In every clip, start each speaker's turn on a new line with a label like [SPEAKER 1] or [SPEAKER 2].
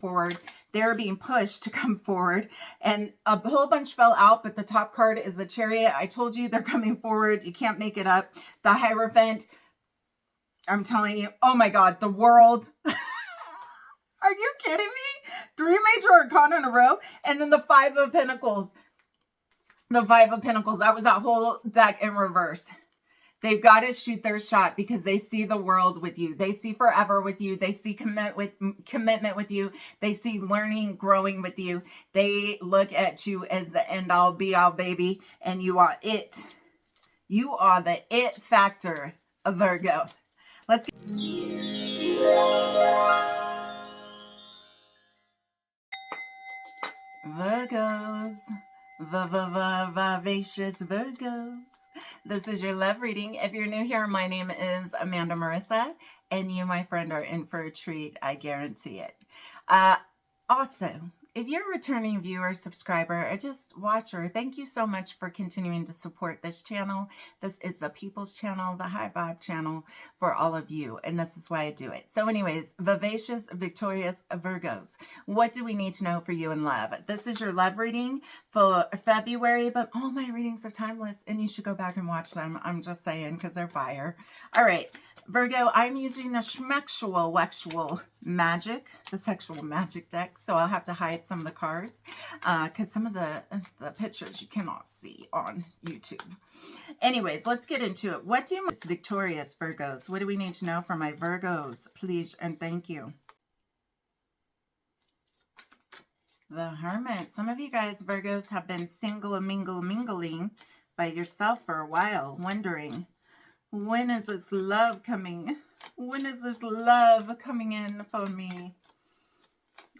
[SPEAKER 1] forward. They're being pushed to come forward, and a whole bunch fell out, but the top card is the Chariot. I told you they're coming forward. You can't make it up. The Hierophant, I'm telling you, oh my God, the World. Are you kidding me? 3 major arcana in a row, and then the Five of Pentacles. The Five of Pentacles, that was that whole deck in reverse. They've got to shoot their shot because they see the world with you. They see forever with you. They see commitment with you. They see learning, growing with you. They look at you as the end all be all, baby. And you are it. You are the it factor of Virgo. Let's get Virgos. Vivacious Virgos. This is your love reading. If you're new here, my name is Amanda Marissa, and you, my friend, are in for a treat. I guarantee it. Also, if you're a returning viewer, subscriber, or just watcher, thank you so much for continuing to support this channel. This is the People's Channel, the High Vibe channel for all of you, and this is why I do it. So anyways, vivacious, victorious Virgos. What do we need to know for you in love? This is your love reading for February, but all my readings are timeless, and you should go back and watch them. I'm just saying, because they're fire. All right. Virgo, I'm using the sexual magic deck, so I'll have to hide some of the cards because some of the pictures you cannot see on YouTube. Anyways, let's get into it. What do victorious Virgos? What do we need to know from my Virgos, please and thank you? The Hermit. Some of you guys, Virgos, have been single and mingling by yourself for a while, wondering, when is this love coming? When is this love coming in for me?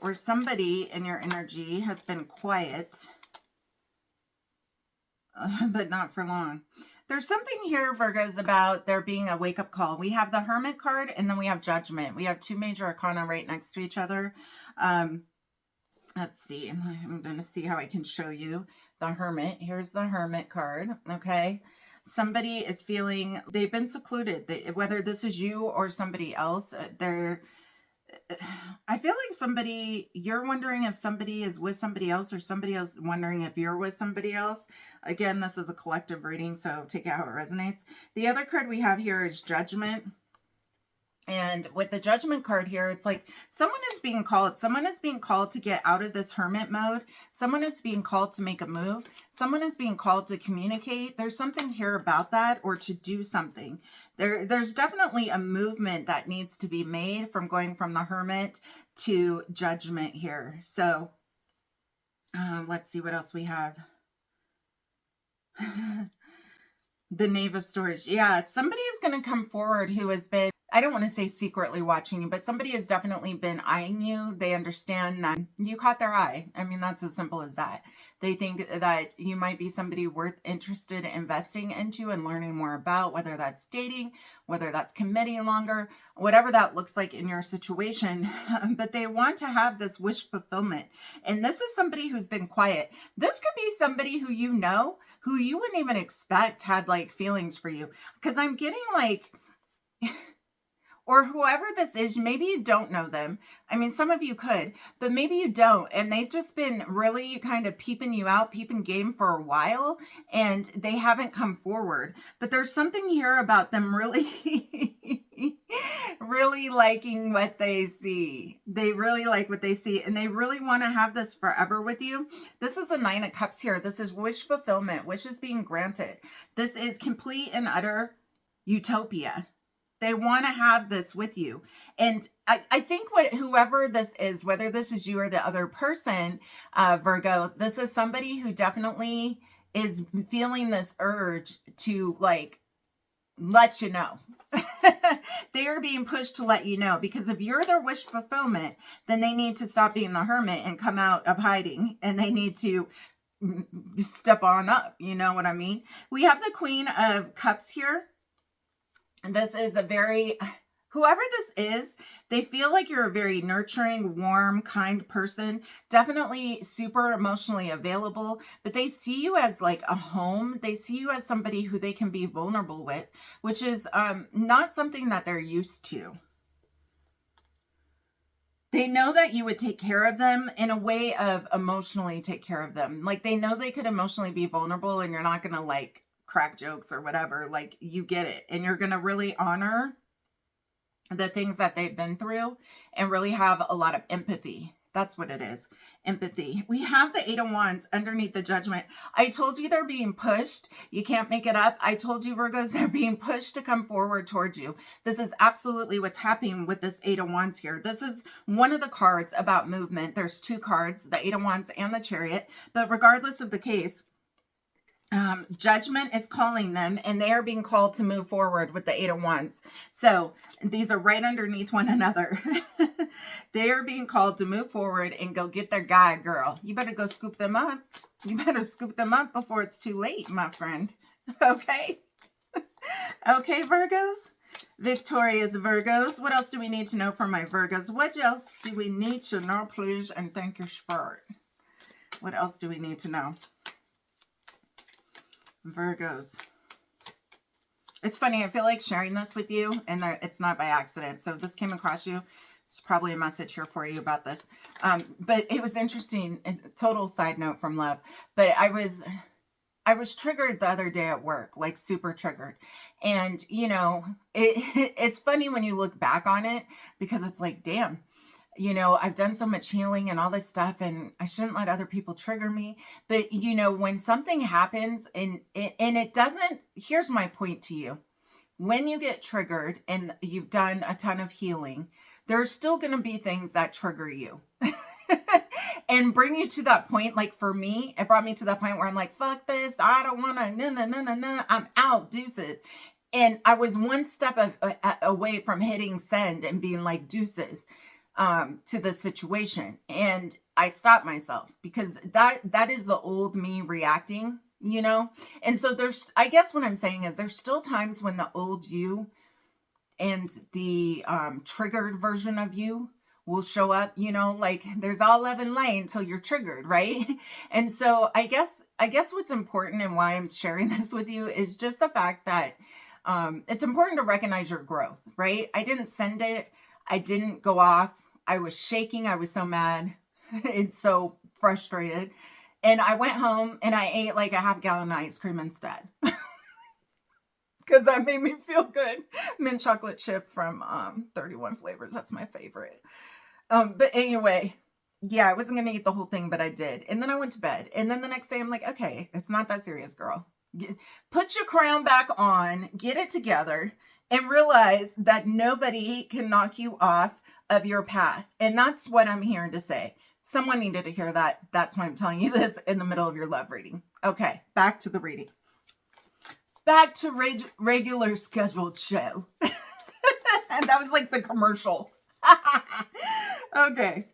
[SPEAKER 1] Or somebody in your energy has been quiet, but not for long. There's something here, Virgos, about there being a wake-up call. We have the Hermit card, and then we have Judgment. We have 2 major arcana right next to each other. Let's see. I'm going to see how I can show you the Hermit. Here's the Hermit card, okay? Somebody is feeling they've been secluded. Whether this is you or somebody else, I feel like you're wondering if somebody is with somebody else, or somebody else wondering if you're with somebody else. Again, this is a collective reading, so take it how it resonates. The other card we have here is Judgment. And with the Judgment card here, it's like someone is being called. Someone is being called to get out of this hermit mode. Someone is being called to make a move. Someone is being called to communicate. There's something here about that, or to do something. There's definitely a movement that needs to be made from going from the Hermit to Judgment here. So let's see what else we have. The Knave of Swords. Yeah, somebody is going to come forward who has been, I don't want to say secretly watching you, but somebody has definitely been eyeing you. They understand that you caught their eye. I mean, that's as simple as that. They think that you might be somebody interested in investing into and learning more about, whether that's dating, whether that's committing longer, whatever that looks like in your situation. But they want to have this wish fulfillment. And this is somebody who's been quiet. This could be somebody who you know, who you wouldn't even expect had like feelings for you. Because I'm getting like... or whoever this is, maybe you don't know them. I mean, some of you could, but maybe you don't. And they've just been really kind of peeping you out, peeping game for a while, and they haven't come forward. But there's something here about them really, really liking what they see. They really like what they see, and they really want to have this forever with you. This is the 9 of Cups here. This is wish fulfillment, wishes being granted. This is complete and utter utopia. They want to have this with you. And I think whoever this is, whether this is you or the other person, Virgo, this is somebody who definitely is feeling this urge to like let you know. They are being pushed to let you know, because if you're their wish fulfillment, then they need to stop being the hermit and come out of hiding, and they need to step on up. You know what I mean? We have the Queen of Cups here. And this is whoever this is, they feel like you're a very nurturing, warm, kind person, definitely super emotionally available, but they see you as like a home. They see you as somebody who they can be vulnerable with, which is not something that they're used to. They know that you would take care of them in a way of emotionally take care of them. Like they know they could emotionally be vulnerable and you're not going to like crack jokes or whatever. Like you get it. And you're going to really honor the things that they've been through and really have a lot of empathy. That's what it is. Empathy. We have the Eight of Wands underneath the Judgment. I told you they're being pushed. You can't make it up. I told you, Virgos, they're being pushed to come forward towards you. This is absolutely what's happening with this Eight of Wands here. This is one of the cards about movement. There's two cards, the Eight of Wands and the Chariot. But regardless of the case, Judgment is calling them and they are being called to move forward with the Eight of Wands. So these are right underneath one another. They are being called to move forward and go get their guy, girl. You better go scoop them up. You better scoop them up before it's too late, my friend. Okay? Okay, Virgos? Victorious Virgos. What else do we need to know from my Virgos? What else do we need to know, please? And thank your spirit. What else do we need to know? Virgos. It's funny, I feel like sharing this with you and it's not by accident. So if this came across you, there's probably a message here for you about this. But it was interesting, total side note from love. But I was triggered the other day at work, like super triggered. And you know, it's funny when you look back on it because it's like, damn, you know, I've done so much healing and all this stuff and I shouldn't let other people trigger me. But, you know, when something happens and it doesn't, here's my point to you. When you get triggered and you've done a ton of healing, there's still going to be things that trigger you and bring you to that point. Like for me, it brought me to that point where I'm like, fuck this. I don't want to, no, I'm out, deuces. And I was one step away from hitting send and being like, deuces. To the situation, and I stopped myself because that is the old me reacting, you know. And so there's, I guess what I'm saying is there's still times when the old you and the triggered version of you will show up, you know, like there's all love and light until you're triggered, right? And so I guess what's important and why I'm sharing this with you is just the fact that it's important to recognize your growth, right? I didn't send it. I didn't go off. I was shaking. I was so mad and so frustrated. And I went home and I ate like a half gallon of ice cream instead. Because that made me feel good. Mint chocolate chip from 31 flavors. That's my favorite. But anyway, yeah, I wasn't going to eat the whole thing, but I did. And then I went to bed. And then the next day I'm like, okay, it's not that serious, girl. Put your crown back on, get it together, and realize that nobody can knock you off of your path. And that's what I'm here to say. Someone needed to hear that. That's why I'm telling you this in the middle of your love reading. Okay, back to the reading. Back to regular scheduled show. And that was like the commercial. Okay.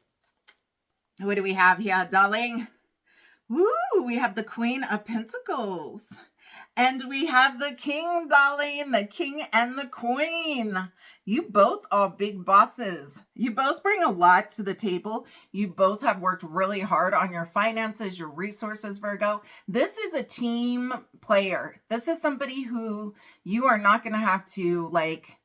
[SPEAKER 1] What do we have here, darling? Woo, we have the Queen of Pentacles. And we have the King, darling, the King and the Queen. You both are big bosses. You both bring a lot to the table. You both have worked really hard on your finances, your resources, Virgo. This is a team player. This is somebody who you are not going to have to like,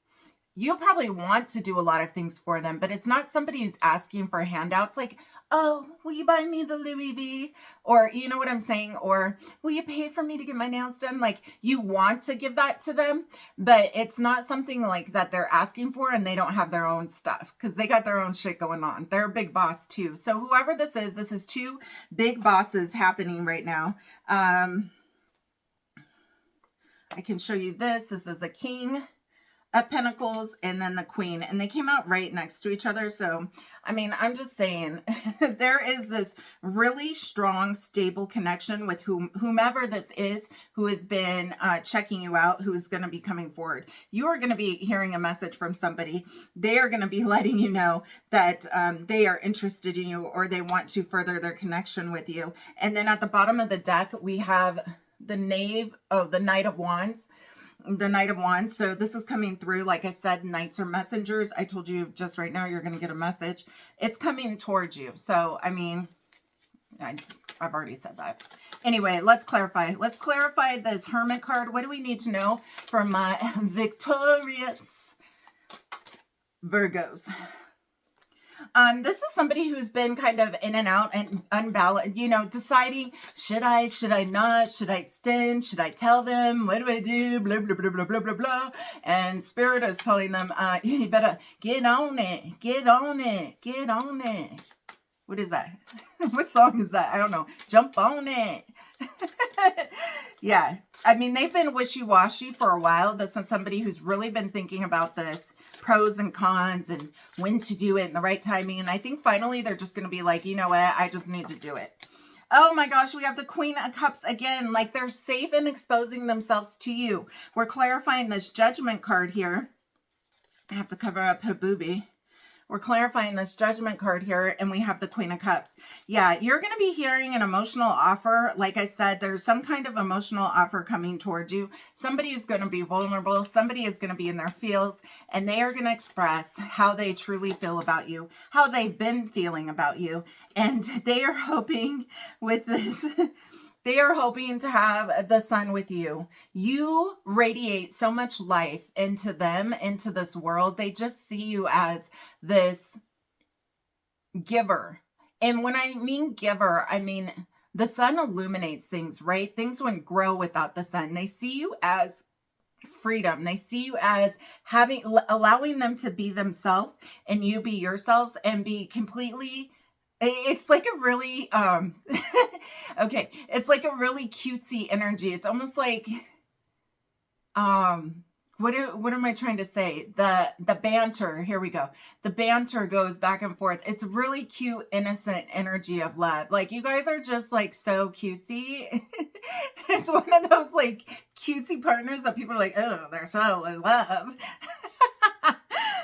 [SPEAKER 1] you'll probably want to do a lot of things for them, but it's not somebody who's asking for handouts like, oh, will you buy me the Louis V? Or, you know what I'm saying? Or, will you pay for me to get my nails done? Like, you want to give that to them, but it's not something like that they're asking for and they don't have their own stuff because they got their own shit going on. They're a big boss too. So whoever this is two big bosses happening right now. I can show you this. This is a King of Pentacles and then the Queen, and they came out right next to each other. So I mean, I'm just saying there is this really strong stable connection with whomever this is who has been checking you out, who is going to be coming forward. You are going to be hearing a message from somebody. They are going to be letting you know that they are interested in you or they want to further their connection with you. And then at the bottom of the deck we have the Knave of the Knight of Wands. The Knight of Wands. So this is coming through. Like I said, knights are messengers. I told you just right now, you're going to get a message. It's coming towards you. So, I mean, I've already said that. Anyway, let's clarify. Let's clarify this Hermit card. What do we need to know from my victorious Virgos? This is somebody who's been kind of in and out and unbalanced, you know, deciding, should I not, should I extend, should I tell them, what do I do, blah, blah, blah, blah, blah, blah, blah. And Spirit is telling them, you better get on it, get on it, get on it. What is that? What song is that? I don't know. Jump on it. Yeah. I mean, they've been wishy-washy for a while. This is somebody who's really been thinking about this, pros and cons, and when to do it and the right timing. And I think finally they're just going to be like, you know what? I just need to do it. Oh my gosh, we have the Queen of Cups again. Like they're safe in exposing themselves to you. We're clarifying this Judgment card here. I have to cover up her boobie. We're clarifying this Judgment card here, and we have the Queen of Cups. Yeah, you're going to be hearing an emotional offer. Like I said, there's some kind of emotional offer coming towards you. Somebody is going to be vulnerable. Somebody is going to be in their feels, and they are going to express how they truly feel about you, how they've been feeling about you. And they are hoping with this... They are hoping to have the sun with you. You radiate so much life into them, into this world. They just see you as this giver. And when I mean giver, I mean the sun illuminates things, right? Things wouldn't grow without the sun. They see you as freedom. They see you as allowing them to be themselves and you be yourselves and be completely... It's like a really, okay, it's like a really cutesy energy. It's almost like, what am I trying to say? The banter, here we go. The banter goes back and forth. It's really cute, innocent energy of love. Like you guys are just like so cutesy. It's one of those like cutesy partners that people are like, oh, they're so in love.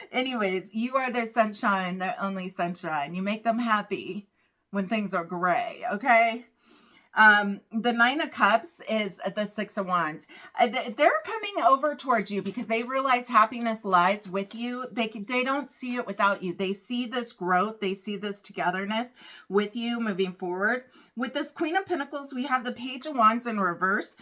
[SPEAKER 1] Anyways, you are their sunshine, their only sunshine. You make them happy when things are gray, okay? The Nine of Cups is the Six of Wands. They're coming over towards you because they realize happiness lies with you. They don't see it without you. They see this growth. They see this togetherness with you moving forward. With this Queen of Pentacles, we have the Page of Wands in reverse.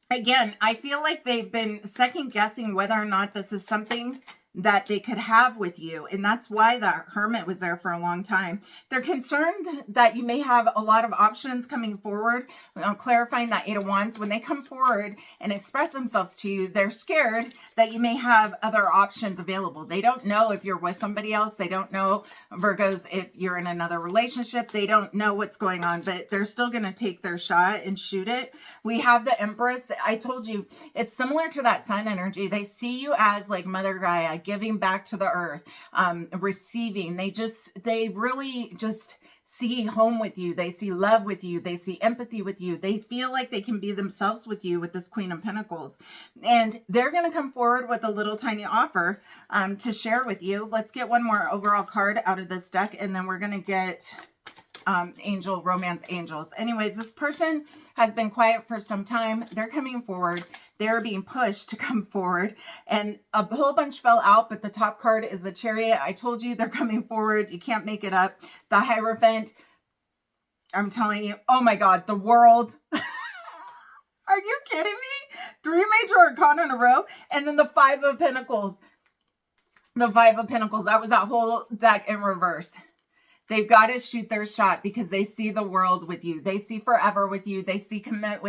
[SPEAKER 1] Again, I feel like they've been second guessing whether or not this is something that they could have with you. And that's why the Hermit was there for a long time. They're concerned that you may have a lot of options coming forward. Clarifying that Eight of Wands, when they come forward and express themselves to you, they're scared that you may have other options available. They don't know if you're with somebody else. They don't know, Virgos, if you're in another relationship. They don't know what's going on, but they're still going to take their shot and shoot it. We have the Empress. I told you, it's similar to that sun energy. They see you as like Mother Gaia, giving back to the earth, receiving. They really just see home with you. They see love with you. They see empathy with you. They feel like they can be themselves with you with this Queen of Pentacles. And they're going to come forward with a little tiny offer to share with you. Let's get one more overall card out of this deck, and then we're going to get angel, romance angels. Anyways, this person has been quiet for some time. They're coming forward. They're being pushed to come forward, and a whole bunch fell out, but the top card is the Chariot. I told you they're coming forward. You can't make it up. The Hierophant, I'm telling you, oh my God, the World. Are you kidding me? 3 major arcana in a row, and then the Five of Pentacles. The Five of Pentacles, that was that whole deck in reverse. They've got to shoot their shot because they see the world with you. They see forever with you. They see commitment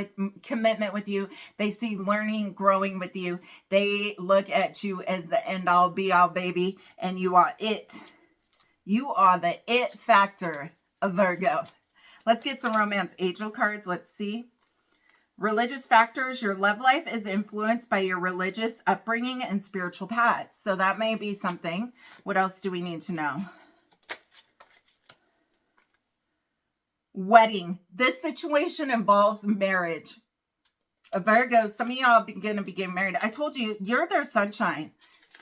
[SPEAKER 1] with you. They see learning, growing with you. They look at you as the end all be all, baby. And you are it. You are the it factor of Virgo. Let's get some romance angel cards. Let's see. Religious factors. Your love life is influenced by your religious upbringing and spiritual paths. So that may be something. What else do we need to know? Wedding. This situation involves marriage. A Virgo, some of y'all are going to be getting married. I told you, you're their sunshine.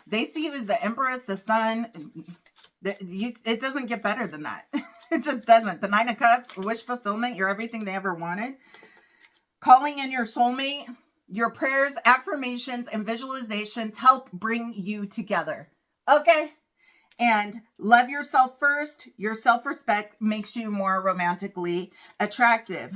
[SPEAKER 1] They see you as the Empress, the sun. It doesn't get better than that. It just doesn't. The Nine of Cups, wish fulfillment. You're everything they ever wanted. Calling in your soulmate. Your prayers, affirmations, and visualizations help bring you together. Okay? And love yourself first. Your self-respect makes you more romantically attractive.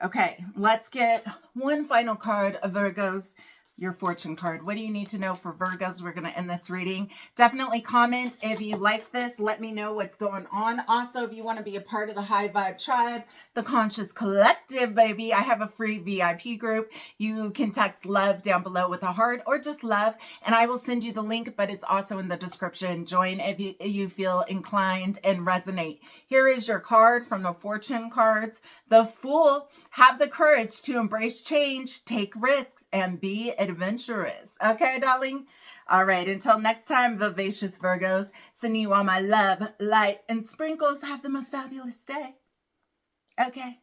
[SPEAKER 1] Okay, let's get one final card of Virgos. your fortune card. What do you need to know for Virgos? We're going to end this reading. Definitely comment if you like this. Let me know what's going on. Also, if you want to be a part of the High Vibe Tribe, the Conscious Collective, baby, I have a free VIP group. You can text love down below with a heart or just love, and I will send you the link, but it's also in the description. Join if you feel inclined and resonate. Here is your card from the fortune cards. The Fool. Have the courage to embrace change, take risks, and be adventurous. Okay, darling? All right, until next time, vivacious Virgos, sending you all my love, light, and sprinkles. Have the most fabulous day. Okay.